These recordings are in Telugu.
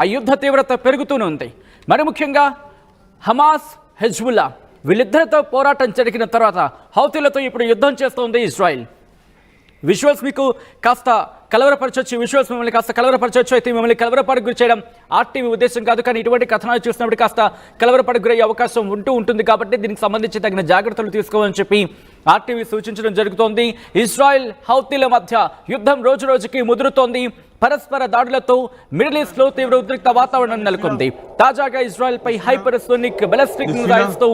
ఆ యుద్ధ తీవ్రత పెరుగుతూనే ఉంది. మరి ముఖ్యంగా హమాస్, హెజ్బుల్లా వీళ్ళిద్దరితో పోరాటం జరిగిన తర్వాత హౌతీలతో ఇప్పుడు యుద్ధం చేస్తోంది ఇజ్రాయెల్. విజువల్స్ మీకు కాస్త కలవరపరచవచ్చు, విజువల్స్ మిమ్మల్ని కాస్త కలవరపరచవచ్చు. అయితే మిమ్మల్ని కలవరపడకు గురి చేయడం ఆర్టీవీ ఉద్దేశం కాదు, కానీ ఇటువంటి కథనాలు చూసినప్పుడు కాస్త కలవరపడకు గురయ్యే అవకాశం ఉంటుంది కాబట్టి దీనికి సంబంధించి తగిన జాగ్రత్తలు తీసుకోవాలని చెప్పి ఆర్టీవీ సూచించడం జరుగుతోంది. ఇజ్రాయెల్ హౌతీల మధ్య యుద్ధం రోజు రోజుకి ముదురుతోంది. పరస్పర దాడులతో మిడిల్ ఈస్ట్ లో తీవ్ర ఉద్రిక్త వాతావరణం నెలకొంది. తాజాగా ఇజ్రాయెల్ పై హైపర్సోనిక్ బాలిస్టిక్ మిసైల్స్ తో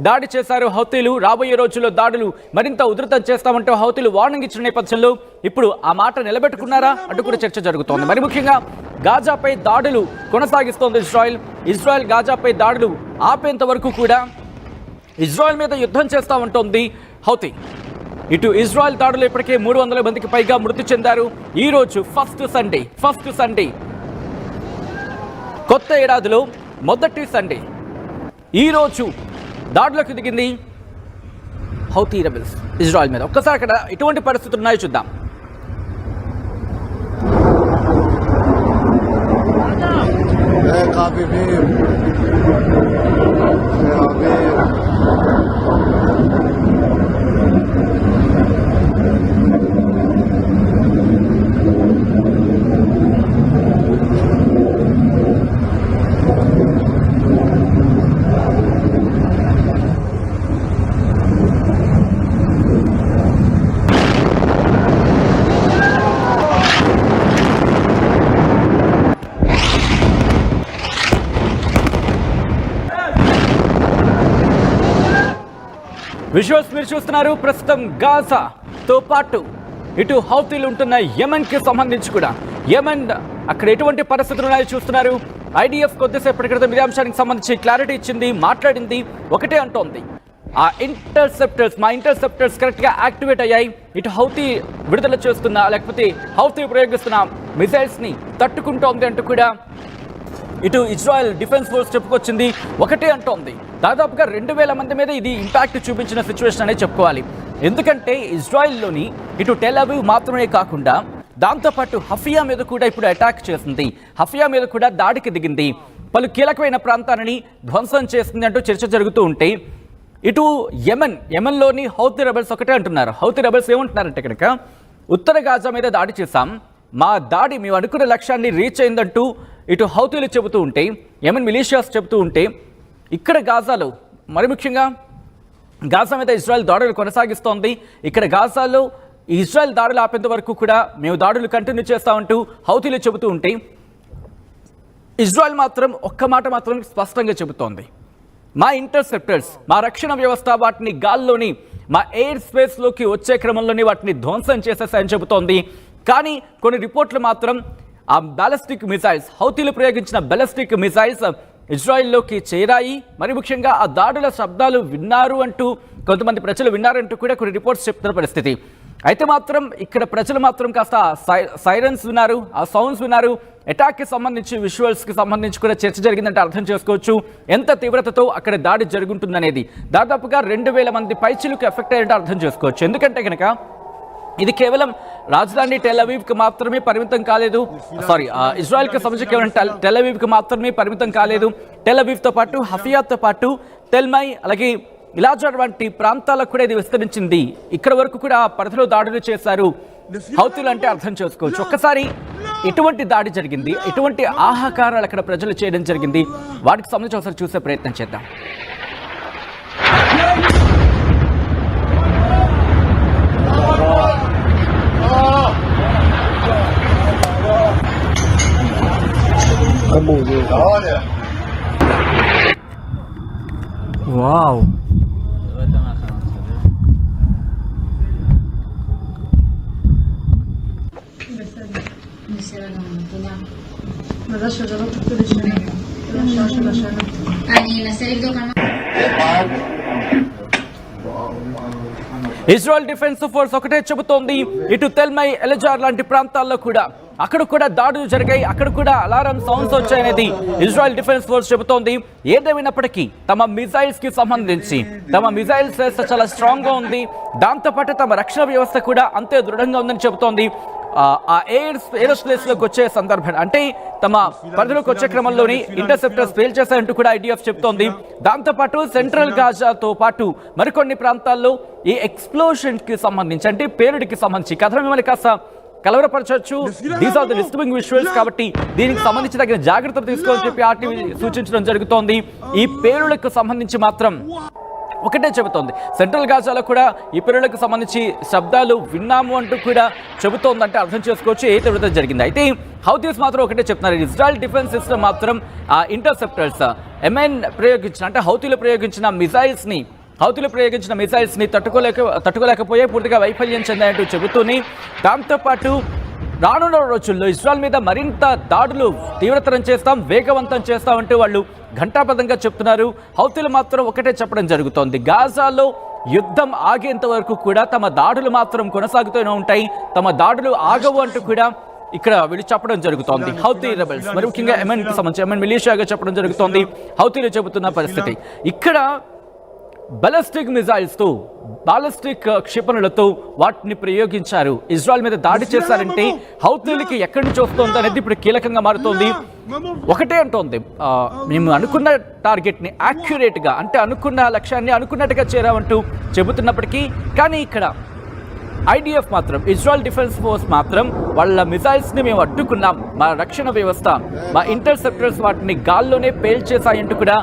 దాడి చేశారు హౌతీలు. రాబోయే రోజుల్లో దాడులు మరింత ఉధృతం చేస్తామంటూ హౌతీలు వార్నింగ్ ఇచ్చిన నేపథ్యంలో ఇప్పుడు ఆ మాట నిలబెట్టుకున్నారా అంటూ కూడా చర్చ జరుగుతోంది. మరి ముఖ్యంగా గాజాపై దాడులు కొనసాగిస్తోంది ఇజ్రాయెల్ గాజాపై దాడులు ఆపేంత వరకు కూడా ఇజ్రాయెల్ మీద యుద్ధం చేస్తామంటోంది హౌతీ. ఇటు ఇజ్రాయెల్ దాడులు ఇప్పటికే 300 మందికి పైగా మృతి చెందారు. ఈ రోజు ఫస్ట్ సండే కొత్త ఏడాదిలో మొదటి సండే. ఈ రోజు దాడులకు దిగింది హౌతీ రెబెల్స్ ఇజ్రాయెల్ మీద. ఒక్కసారి అక్కడ ఎటువంటి పరిస్థితులు ఉన్నాయో చూద్దాం. విజువల్స్ మీరు చూస్తున్నారు. ప్రస్తుతం గాజాతో పాటు ఇటు హౌతీలు ఉంటున్న యెమెన్కి సంబంధించి కూడా యెమెన్ అక్కడ ఎటువంటి పరిస్థితులు ఉన్నాయో చూస్తున్నారు. ఐడిఎఫ్ కొద్దిసేపటి క్రితం ఇదే అంశానికి సంబంధించి క్లారిటీ ఇచ్చింది, మాట్లాడింది. ఒకటే అంటోంది, మా ఇంటర్సెప్టర్స్ కరెక్ట్గా యాక్టివేట్ అయ్యాయి. ఇటు హౌతీ విడుదల చేస్తున్న లేకపోతే హౌతీ ప్రయోగిస్తున్న మిసైల్స్ని తట్టుకుంటోంది అంటూ కూడా ఇటు ఇజ్రాయెల్ డిఫెన్స్ ఫోర్స్ చెప్పుకొచ్చింది. ఒకటే అంటోంది, దాదాపుగా 2000 మంది మీద ఇది ఇంపాక్ట్ చూపించిన సిచ్యువేషన్ అనే చెప్పుకోవాలి. ఎందుకంటే ఇజ్రాయెల్లోని ఇటు టెల్ అవీవ్ మాత్రమే కాకుండా దాంతోపాటు హఫియా మీద కూడా ఇప్పుడు అటాక్ చేసింది. హఫియా మీద కూడా దాడికి దిగింది. పలు కీలకమైన ప్రాంతాలని ధ్వంసం చేస్తుంది అంటూ చర్చ జరుగుతూ ఉంటే ఇటు యెమెన్లోని హౌతీ రెబెల్స్ ఒకటే అంటున్నారు. హౌతీ రెబెల్స్ ఏమంటున్నారంటే కనుక ఉత్తర గాజా మీద దాడి చేశాం, మా దాడి మేము అనుకున్న లక్ష్యాన్ని రీచ్ అయిందంటూ ఇటు హౌతీలు చెబుతూ ఉంటే, యెమెన్ మిలీషియాస్ చెబుతూ ఉంటే, ఇక్కడ గాజాలో మరి ముఖ్యంగా గాజా మీద ఇజ్రాయెల్ దాడులు కొనసాగిస్తోంది. ఇక్కడ గాజాలో ఇజ్రాయెల్ దాడులు ఆపేంత వరకు కూడా మేము దాడులు కంటిన్యూ చేస్తామంటూ హౌతీలు చెబుతూ ఉంటే ఇజ్రాయెల్ మాత్రం ఒక్క మాట మాత్రం స్పష్టంగా చెబుతోంది, మా ఇంటర్సెప్టర్స్, మా రక్షణ వ్యవస్థ వాటిని గాల్లోని మా ఎయిర్ స్పేస్లోకి వచ్చే క్రమంలోని వాటిని ధ్వంసం చేసేసాయని చెబుతోంది. కానీ కొన్ని రిపోర్ట్లు మాత్రం ఆ బాలిస్టిక్ మిసైల్స్, హౌతీలు ప్రయోగించిన బాలిస్టిక్ మిసైల్స్ ఇజ్రాయెల్లోకి చేరాయి. మరి ముఖ్యంగా ఆ దాడుల శబ్దాలు విన్నారు అంటూ కొంతమంది ప్రజలు విన్నారంటూ కూడా కొన్ని రిపోర్ట్స్ చెప్తున్న పరిస్థితి. అయితే మాత్రం ఇక్కడ ప్రజలు మాత్రం కాస్త సైరన్స్ విన్నారు, ఆ సౌండ్స్ విన్నారు. అటాక్కి సంబంధించి విజువల్స్కి సంబంధించి కూడా చర్చ జరిగిందంటే అర్థం చేసుకోవచ్చు ఎంత తీవ్రతతో అక్కడ దాడి జరుగుతుందనేది. దాదాపుగా 2000 మంది పైచిలకు ఎఫెక్ట్ అయ్యేంటే అర్థం చేసుకోవచ్చు. ఎందుకంటే కనుక ఇది కేవలం రాజధాని టెల్ అవీవ్కి మాత్రమే పరిమితం కాలేదు. ఇజ్రాయెల్కి సంబంధించి కేవలం టెల్ అవీవ్కి మాత్రమే పరిమితం కాలేదు. టెల్ అవీవ్తో పాటు హఫియాతో పాటు తెల్మై అలాగే ఇలాజా వంటి ప్రాంతాలకు కూడా ఇది విస్తరించింది. ఇక్కడ వరకు కూడా పరిధిలో దాడులు చేశారు హౌతీలు అంటే అర్థం చేసుకోవచ్చు. ఒక్కసారి ఎటువంటి దాడి జరిగింది, ఎటువంటి ఆహాకారాలు అక్కడ ప్రజలు చేయడం జరిగింది, వాటికి సంబంధించి ఒకసారి చూసే ప్రయత్నం చేద్దాం. వావ్, ఇజ్రాయెల్ డిఫెన్స్ ఫోర్స్ ఒకటే చెబుతోంది, ఇటు తెల్మై, ఎలజార్ లాంటి ప్రాంతాల్లో కూడా అక్కడ కూడా దాడులు జరిగాయి, అక్కడ కూడా అలారం సౌండ్స్ వచ్చాయనేది ఇజ్రాయెల్ డిఫెన్స్ ఫోర్స్ చెబుతోంది. ఏదేమైనప్పటికీ తమ మిసైల్స్ కి సంబంధించి తమ మిసైల్స్ చాలా స్ట్రాంగ్ గా ఉంది, దాంతోపాటు తమ రక్షణ వ్యవస్థ కూడా అంతే దృఢంగా ఉందని చెబుతోంది. ఆ ఏరోస్పేస్ లోకి వచ్చే సందర్భం అంటే తమ పరిధిలోకి వచ్చే క్రమంలోని ఇంటర్సెప్టర్స్ ఫెయిల్ చేశాయంటూ కూడా ఐడిఎఫ్ చెప్తోంది. దాంతోపాటు సెంట్రల్ గాజాతో పాటు మరికొన్ని ప్రాంతాల్లో ఈ ఎక్స్ప్లోషన్ కి సంబంధించి అంటే పేలుడికి సంబంధించి కథనం మిమ్మల్ని కాస్త కలవరపరచవచ్చు. These are the disturbing visuals కాబట్టి దీనికి సంబంధించి తగిన జాగ్రత్తలు తీసుకోవాలని చెప్పి ఆర్టీవీ సూచించడం జరుగుతోంది. ఈ పేలుళ్లకు సంబంధించి మాత్రం ఒకటే చెబుతోంది, సెంట్రల్ గాజాలో కూడా ఈ పేలుళ్లకు సంబంధించి శబ్దాలు విన్నాము అంటూ కూడా చెబుతోందంటే అర్థం చేసుకోవచ్చు ఏ తీవ్రత జరిగింది. అయితే హౌతీస్ మాత్రం ఒకటే చెప్తున్నారు, ఇజ్రాయెల్ డిఫెన్స్ సిస్టమ్ మాత్రం ఆ ఇంటర్సెప్టర్స్ ఎమెన్ ప్రయోగించిన అంటే హౌతీలు ప్రయోగించిన మిసైల్స్ ని తట్టుకోలేకపోయే పూర్తిగా వైఫల్యం చెందాయంటూ చెబుతూనే దాంతోపాటు రానున్న రోజుల్లో ఇజ్రాయెల్ మీద మరింత దాడులు తీవ్రతరం చేస్తాం, వేగవంతం చేస్తామంటూ వాళ్ళు ఘంటాపథంగా చెప్తున్నారు. హౌతీలు మాత్రం ఒకటే చెప్పడం జరుగుతోంది, గాజాలో యుద్ధం ఆగేంత వరకు కూడా తమ దాడులు మాత్రం కొనసాగుతూనే ఉంటాయి, తమ దాడులు ఆగవు అంటూ కూడా ఇక్కడ వీళ్ళు చెప్పడం జరుగుతోంది. హౌతీ రెబెల్స్ మరి ముఖ్యంగా ఎమెన్ కి సంబంధించి ఎమెన్ మిలీషియాగా చెప్పడం జరుగుతోంది. హౌతీలు చెబుతున్న పరిస్థితి ఇక్కడ బాలిస్టిక్ క్షిపణులతో వాటిని ప్రయోగించారు, ఇజ్రాయెల్ మీద దాడి చేశారంటే హౌతీలకి ఎక్కడి నుంచి వస్తుంది అనేది ఇప్పుడు కీలకంగా మారుతోంది. ఒకటే అంటోంది, మేము అనుకున్న టార్గెట్ని యాక్యురేట్గా అంటే అనుకున్న లక్ష్యాన్ని అనుకున్నట్టుగా చేరామంటూ చెబుతున్నప్పటికీ కానీ ఇక్కడ ఐడిఎఫ్ మాత్రం ఇజ్రాయెల్ డిఫెన్స్ ఫోర్స్ మాత్రం వాళ్ళ మిసైల్స్ని మేము అడ్డుకున్నాం, మా రక్షణ వ్యవస్థ మా ఇంటర్సెప్టర్స్ వాటిని గాల్లోనే పేల్చేశాయంటూ కూడా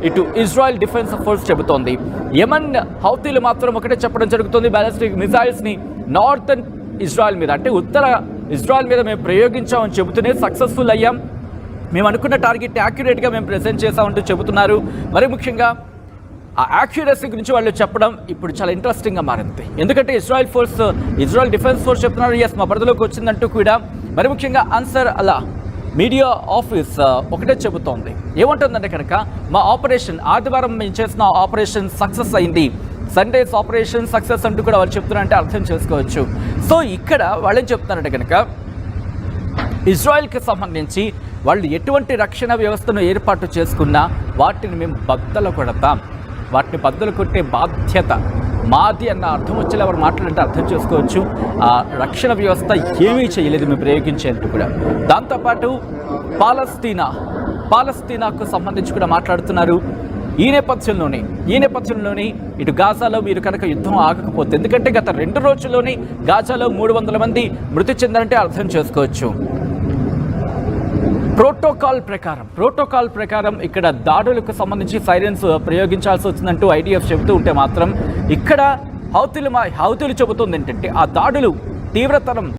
ఇటు ఇజ్రాయెల్ డిఫెన్స్ ఫోర్స్ చెబుతోంది. యెమెన్ హౌతీలు మాత్రం ఒకటే చెప్పడం జరుగుతుంది, బాలిస్టిక్ మిసైల్స్ ని నార్థన్ ఇజ్రాయెల్ మీద అంటే ఉత్తర ఇజ్రాయెల్ మీద మేము ప్రయోగించామని చెబుతూనే సక్సెస్ఫుల్ అయ్యాం, మేము అనుకున్న టార్గెట్ యాక్యురేట్గా మేము ప్రెజెంట్ చేసామంటూ చెబుతున్నారు. మరి ముఖ్యంగా ఆ యాక్యురసీ గురించి వాళ్ళు చెప్పడం ఇప్పుడు చాలా ఇంట్రెస్టింగ్గా మారింది. ఎందుకంటే ఇజ్రాయెల్ డిఫెన్స్ ఫోర్స్ చెప్తున్నారు ఎస్ మా పరిధిలోకి వచ్చిందంటూ కూడా. మరి ముఖ్యంగా అన్సర్ అలా మీడియా ఆఫీస్ ఒకటే చెబుతోంది, ఏమంటుందంటే కనుక మా ఆపరేషన్ ఆదివారం మేము చేసిన ఆపరేషన్ సక్సెస్ అయింది, సండేస్ ఆపరేషన్ సక్సెస్ అంటూ కూడా వాళ్ళు చెప్తున్నారంటే అర్థం చేసుకోవచ్చు. సో ఇక్కడ వాళ్ళు ఏం చెప్తున్నారంటే కనుక ఇజ్రాయెల్కి సంబంధించి వాళ్ళు ఎటువంటి రక్షణ వ్యవస్థను ఏర్పాటు చేసుకున్నా వాటిని మేము బద్దలు కొడతాం, వాటిని బద్దలు కొట్టే బాధ్యత మాది అన్న అర్థం వచ్చేలా వారు మాట్లాడంటే అర్థం చేసుకోవచ్చు. ఆ రక్షణ వ్యవస్థ ఏమీ చేయలేదు మేము ప్రయోగించేందుకు కూడా. దాంతోపాటు పాలస్తీనాకు సంబంధించి కూడా మాట్లాడుతున్నారు. ఈ నేపథ్యంలోనే ఇటు గాజాలో మీరు కనుక యుద్ధం ఆగకపోతే, ఎందుకంటే గత 2 రోజుల్లోనే గాజాలో 300 మంది మృతి చెందారంటే అర్థం చేసుకోవచ్చు. ప్రోటోకాల్ ప్రకారం ఇక్కడ దాడులకు సంబంధించి సైరన్స్ ప్రయోగించాల్సి వచ్చిందంటూ ఐడిఎఫ్ చెబుతూ ఉంటే మాత్రం ఇక్కడ హౌతీలు చెబుతుంది ఏంటంటే ఆ దాడులు తీవ్రతరం